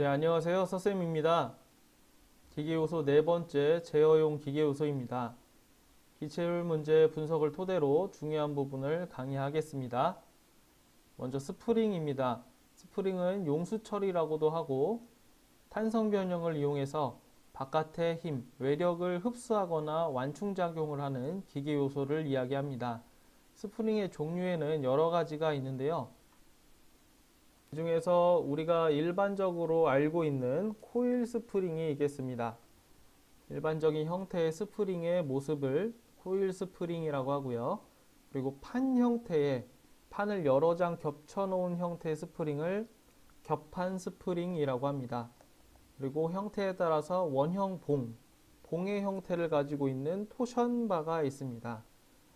네, 안녕하세요. 서쌤입니다. 기계요소 네 번째 제어용 기계요소입니다. 기체율 문제 분석을 토대로 중요한 부분을 강의하겠습니다. 먼저 스프링입니다. 스프링은 용수 처리라고도 하고 탄성 변형을 이용해서 바깥의 힘, 외력을 흡수하거나 완충작용을 하는 기계요소를 이야기합니다. 스프링의 종류에는 여러 가지가 있는데요. 그 중에서 우리가 일반적으로 알고 있는 코일 스프링이 있겠습니다. 일반적인 형태의 스프링의 모습을 코일 스프링이라고 하고요. 그리고 판 형태의 판을 여러 장 겹쳐 놓은 형태의 스프링을 겹판 스프링이라고 합니다. 그리고 형태에 따라서 원형 봉의 형태를 가지고 있는 토션바가 있습니다.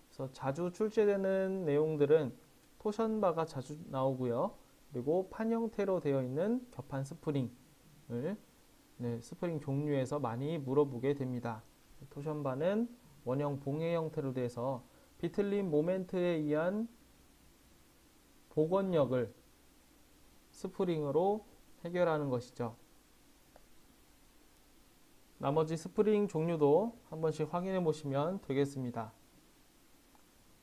그래서 자주 출제되는 내용들은 토션바가 자주 나오고요. 그리고 판 형태로 되어 있는 겹판 스프링을 스프링 종류에서 많이 물어보게 됩니다. 토션바는 원형 봉의 형태로 돼서 비틀림 모멘트에 의한 복원력을 스프링으로 해결하는 것이죠. 나머지 스프링 종류도 한 번씩 확인해 보시면 되겠습니다.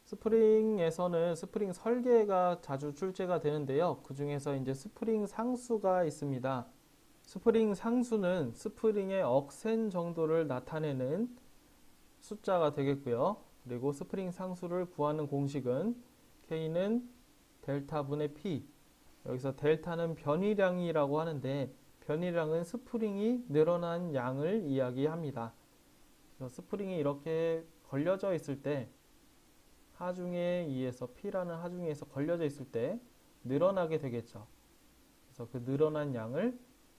스프링에서는 스프링 설계가 자주 출제가 되는데요. 그 중에서 이제 스프링 상수가 있습니다. 스프링 상수는 스프링의 억센 정도를 나타내는 숫자가 되겠고요. 그리고 스프링 상수를 구하는 공식은 K는 델타분의 P. 여기서 델타는 변이량이라고 하는데 변이량은 스프링이 늘어난 양을 이야기합니다. 그래서 스프링이 이렇게 걸려져 있을 때 하중에 의해서 P라는 하중에 의해서 걸려져 있을 때 늘어나게 되겠죠. 그래서 그 늘어난 양을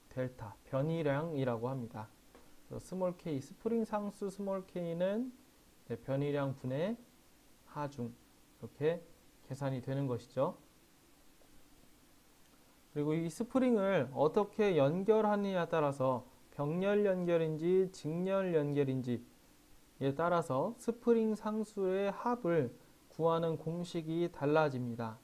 델타, 변이량이라고 합니다. 그래서 스몰 k, 스프링 상수 스몰 k는 변이량 분의 하중 이렇게 계산이 되는 것이죠. 그리고 이 스프링을 어떻게 연결하느냐에 따라서 병렬 연결인지 직렬 연결인지에 따라서 스프링 상수의 합을 구하는 공식이 달라집니다.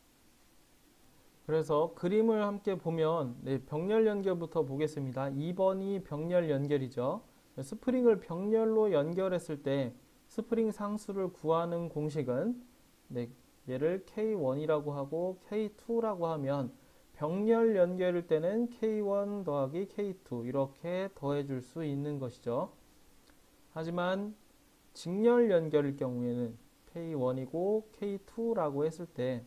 그래서 그림을 함께 보면 병렬 연결부터 보겠습니다. 2번이 병렬 연결이죠. 스프링을 병렬로 연결했을 때 스프링 상수를 구하는 공식은 얘를 K1이라고 하고 K2라고 하면 병렬 연결일 때는 K1 더하기 K2 이렇게 더해줄 수 있는 것이죠. 하지만 직렬 연결일 경우에는 K1이고 K2라고 했을 때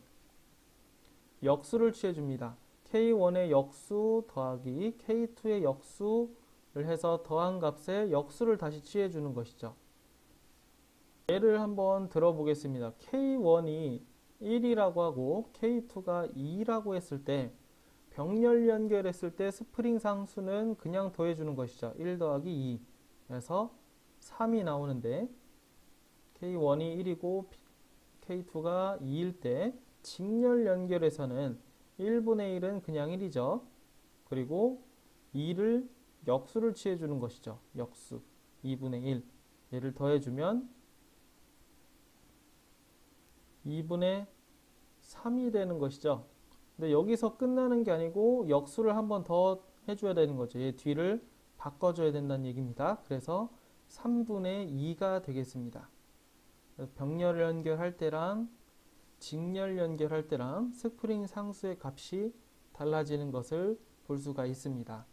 역수를 취해줍니다. K1의 역수 더하기 K2의 역수를 해서 더한 값에 역수를 다시 취해주는 것이죠. 예를 한번 들어보겠습니다. K1이 1이라고 하고 K2가 2라고 했을 때 병렬 연결했을 때 스프링 상수는 그냥 더해주는 것이죠. 1 더하기 2 그래서 3이 나오는데 K1이 1이고 K2가 2일 때 직렬 연결에서는 1분의 1은 그냥 1이죠. 그리고 2를 역수를 취해주는 것이죠. 역수 2분의 1 얘를 더해주면 2분의 3이 되는 것이죠. 근데 여기서 끝나는 게 아니고 역수를 한 번 더 해줘야 되는 거죠. 얘 뒤를 바꿔줘야 된다는 얘기입니다. 그래서 3분의 2가 되겠습니다. 병렬 연결할 때랑 직렬 연결할 때랑 스프링 상수의 값이 달라지는 것을 볼 수가 있습니다.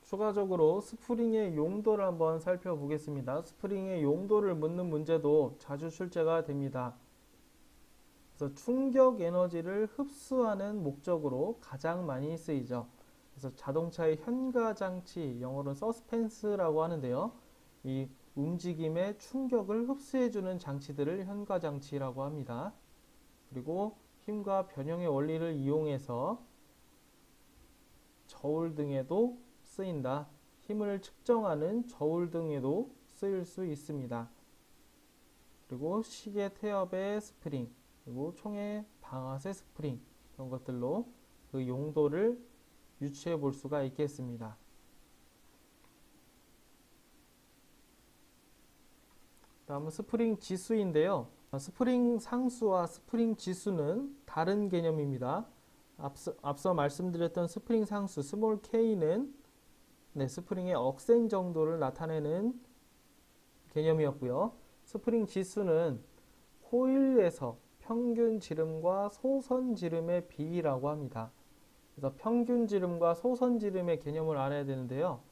추가적으로 스프링의 용도를 한번 살펴보겠습니다. 스프링의 용도를 묻는 문제도 자주 출제가 됩니다. 그래서 충격 에너지를 흡수하는 목적으로 가장 많이 쓰이죠. 그래서 자동차의 현가 장치, 영어로는 서스펜스라고 하는데요. 이 움직임의 충격을 흡수해주는 장치들을 현가 장치라고 합니다. 그리고 힘과 변형의 원리를 이용해서 저울 등에도 쓰인다. 힘을 측정하는 저울 등에도 쓰일 수 있습니다. 그리고 시계 태엽의 스프링, 그리고 총의 방아쇠 스프링 이런 것들로 그 용도를 유추해 볼 수가 있겠습니다. 다음은 스프링 지수인데요. 스프링 상수와 스프링 지수는 다른 개념입니다. 앞서 말씀드렸던 스프링 상수 스몰 k는 스프링의 억센 정도를 나타내는 개념이었고요. 스프링 지수는 코일에서 평균 지름과 소선 지름의 비라고 합니다. 그래서 평균 지름과 소선 지름의 개념을 알아야 되는데요.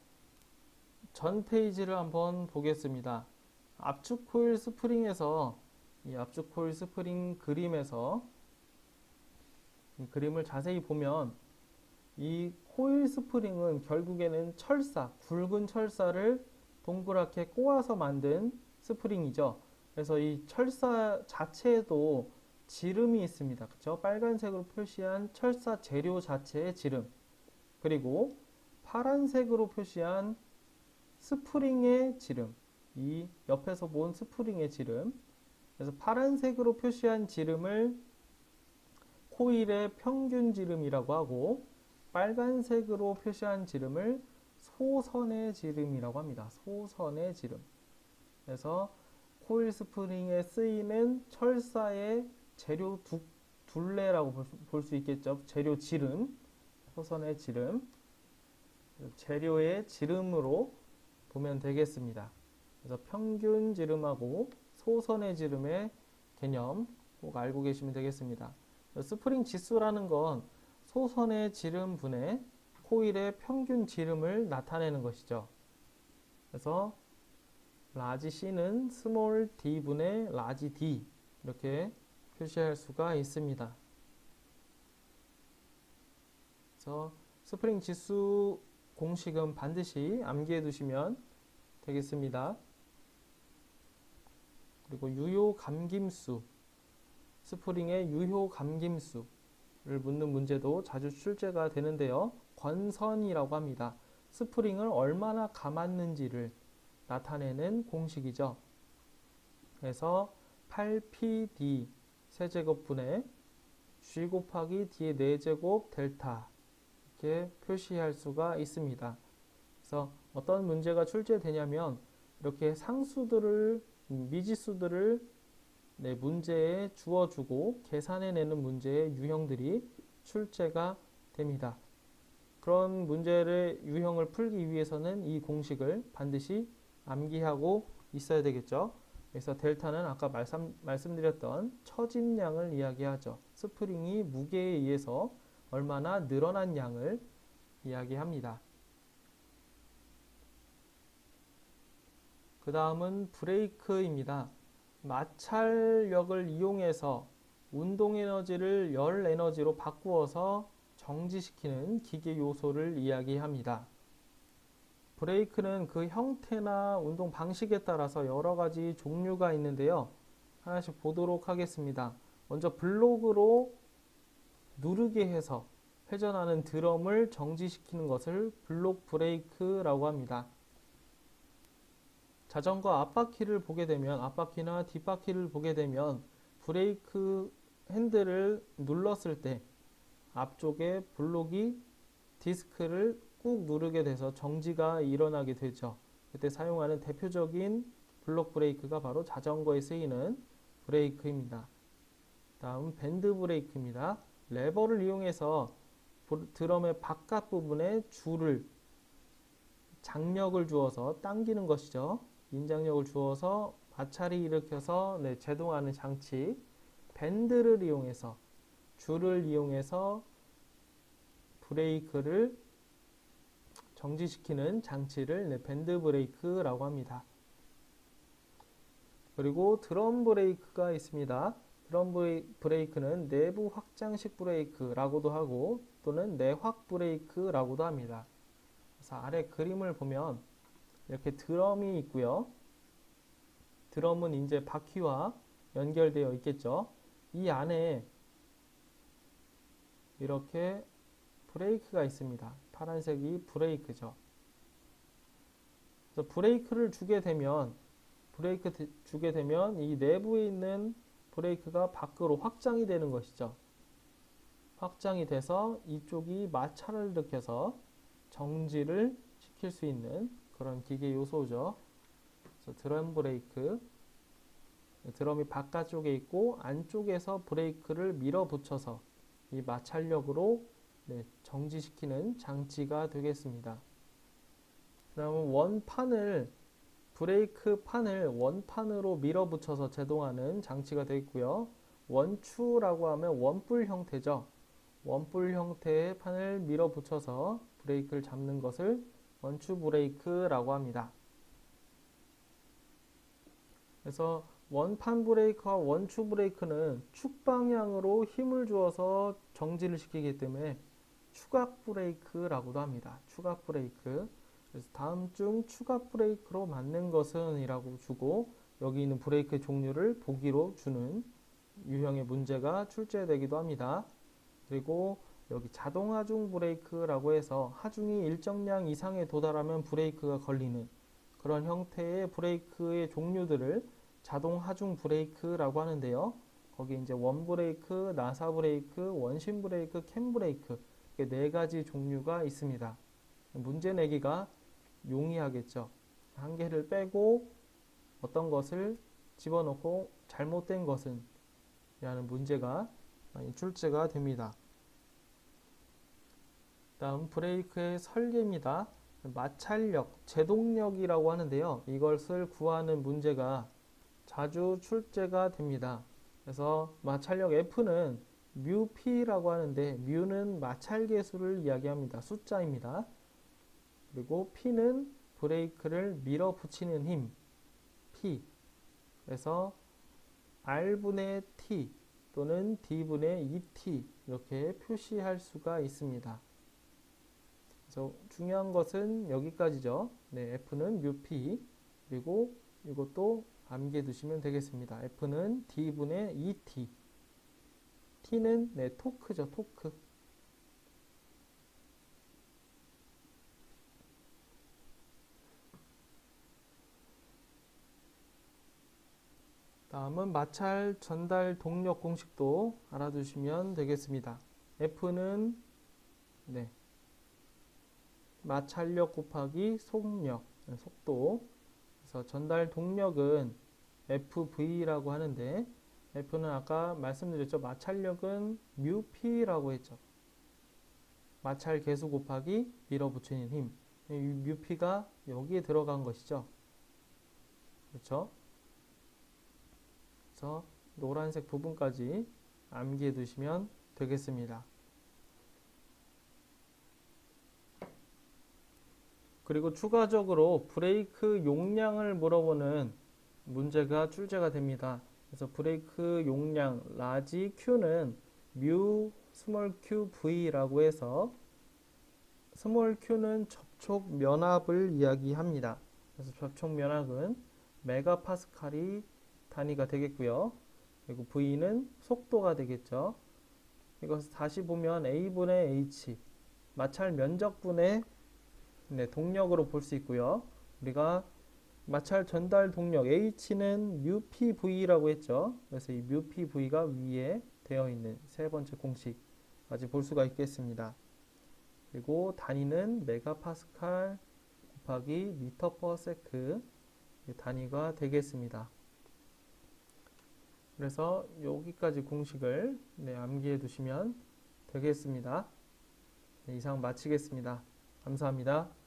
전 페이지를 한번 보겠습니다. 압축 코일 스프링에서 이 압축 코일 스프링 그림에서 이 그림을 자세히 보면 이 코일 스프링은 결국에는 철사, 굵은 철사를 동그랗게 꼬아서 만든 스프링이죠. 그래서 이 철사 자체에도 지름이 있습니다. 그렇죠? 빨간색으로 표시한 철사 재료 자체의 지름, 그리고 파란색으로 표시한 스프링의 지름, 이 옆에서 본 스프링의 지름, 그래서 파란색으로 표시한 지름을 코일의 평균 지름이라고 하고, 빨간색으로 표시한 지름을 소선의 지름이라고 합니다. 소선의 지름. 그래서 코일 스프링에 쓰이는 철사의 재료 둘레라고 볼 수 있겠죠. 재료 지름, 소선의 지름, 재료의 지름으로 보면 되겠습니다. 그래서 평균 지름하고 소선의 지름의 개념 꼭 알고 계시면 되겠습니다. 스프링 지수라는 건 소선의 지름분의 코일의 평균 지름을 나타내는 것이죠. 그래서 라지 C는 스몰 d분의 라지 D 이렇게 표시할 수가 있습니다. 그래서 스프링 지수 공식은 반드시 암기해 두시면 되겠습니다. 그리고 유효 감김수, 스프링의 유효 감김수를 묻는 문제도 자주 출제가 되는데요. 권선이라고 합니다. 스프링을 얼마나 감았는지를 나타내는 공식이죠. 그래서 8pd 세제곱분의 g 곱하기 d의 4제곱 델타 이렇게 표시할 수가 있습니다. 그래서 어떤 문제가 출제되냐면 이렇게 상수들을 미지수들을 문제에 주어주고 계산해내는 문제의 유형들이 출제가 됩니다. 그런 문제의 유형을 풀기 위해서는 이 공식을 반드시 암기하고 있어야 되겠죠. 그래서 델타는 아까 말씀드렸던 처짐량을 이야기하죠. 스프링이 무게에 의해서 얼마나 늘어난 양을 이야기합니다. 그 다음은 브레이크입니다. 마찰력을 이용해서 운동 에너지를 열 에너지로 바꾸어서 정지시키는 기계 요소를 이야기합니다. 브레이크는 그 형태나 운동 방식에 따라서 여러 가지 종류가 있는데요. 하나씩 보도록 하겠습니다. 먼저 블록으로 누르게 해서 회전하는 드럼을 정지시키는 것을 블록 브레이크라고 합니다. 자전거 앞바퀴를 보게 되면, 앞바퀴나 뒷바퀴를 보게 되면 브레이크 핸들을 눌렀을 때 앞쪽에 블록이 디스크를 꾹 누르게 돼서 정지가 일어나게 되죠. 그때 사용하는 대표적인 블록 브레이크가 바로 자전거에 쓰이는 브레이크입니다. 다음 밴드 브레이크입니다. 레버를 이용해서 드럼의 바깥 부분에 줄을 장력을 주어서 당기는 것이죠. 인장력을 주어서 마찰이 일으켜서 제동하는 장치. 밴드를 이용해서, 줄을 이용해서 브레이크를 정지시키는 장치를 밴드 브레이크라고 합니다. 그리고 드럼 브레이크가 있습니다. 드럼 브레이크는 내부 확장식 브레이크라고도 하고 또는 내확 브레이크라고도 합니다. 그래서 아래 그림을 보면 이렇게 드럼이 있고요. 드럼은 이제 바퀴와 연결되어 있겠죠. 이 안에 이렇게 브레이크가 있습니다. 파란색이 브레이크죠. 그래서 브레이크를 주게 되면 이 내부에 있는 브레이크가 밖으로 확장이 되는 것이죠. 확장이 돼서 이쪽이 마찰을 일으켜서 정지를 시킬 수 있는 그런 기계 요소죠. 그래서 드럼 브레이크, 드럼이 바깥쪽에 있고 안쪽에서 브레이크를 밀어붙여서 이 마찰력으로 정지시키는 장치가 되겠습니다. 그러면 브레이크 판을 원판으로 밀어붙여서 제동하는 장치가 되어 있고요. 원추라고 하면 원뿔 형태죠. 원뿔 형태의 판을 밀어붙여서 브레이크를 잡는 것을 원추 브레이크라고 합니다. 그래서 원판 브레이크와 원추 브레이크는 축 방향으로 힘을 주어서 정지를 시키기 때문에 추각 브레이크라고도 합니다. 추각 브레이크. 그래서 다음 중 추각 브레이크로 맞는 것은 이라고 주고 여기 있는 브레이크의 종류를 보기로 주는 유형의 문제가 출제되기도 합니다. 그리고 여기 자동 하중 브레이크라고 해서 하중이 일정량 이상에 도달하면 브레이크가 걸리는 그런 형태의 브레이크의 종류들을 자동 하중 브레이크라고 하는데요. 거기 이제 원 브레이크, 나사 브레이크, 원심 브레이크, 캠 브레이크 이렇게 네 가지 종류가 있습니다. 문제 내기가 용이하겠죠. 한 개를 빼고 어떤 것을 집어넣고 잘못된 것은 라는 문제가 많이 출제가 됩니다. 다음 브레이크의 설계입니다. 마찰력, 제동력이라고 하는데요. 이것을 구하는 문제가 자주 출제가 됩니다. 그래서 마찰력 F는 뮤P라고 하는데 뮤는 마찰계수를 이야기합니다. 숫자입니다. 그리고 P는 브레이크를 밀어붙이는 힘, P. 그래서 R분의 T 또는 D분의 2T 이렇게 표시할 수가 있습니다. 그래서 중요한 것은 여기까지죠. F는 뮤P 그리고 이것도 암기해 두시면 되겠습니다. F는 D분의 2T T는 토크죠. 토크. 다음은 마찰 전달 동력 공식도 알아두시면 되겠습니다. F는 마찰력 곱하기 속력, 속도. 그래서 전달 동력은 FV라고 하는데 F는 아까 말씀드렸죠. 마찰력은 뮤P라고 했죠. 마찰 계수 곱하기 밀어붙이는 힘. 이 뮤P가 여기에 들어간 것이죠. 그렇죠? 그래서 노란색 부분까지 암기해 두시면 되겠습니다. 그리고 추가적으로 브레이크 용량을 물어보는 문제가 출제가 됩니다. 그래서 브레이크 용량 라지 Q는 뮤 스몰 q V라고 해서 스몰 q는 접촉 면압을 이야기합니다. 그래서 접촉 면압은 메가파스칼이 단위가 되겠고요. 그리고 V는 속도가 되겠죠. 이것을 다시 보면 A분의 H 마찰 면적분의 동력으로 볼 수 있고요. 우리가 마찰 전달 동력 H는 µPV라고 했죠. 그래서 이 µPV가 위에 되어 있는 세 번째 공식까지 볼 수가 있겠습니다. 그리고 단위는 메가파스칼 곱하기 미터 퍼 세크 단위가 되겠습니다. 그래서 여기까지 공식을 암기해 두시면 되겠습니다. 이상 마치겠습니다. 감사합니다.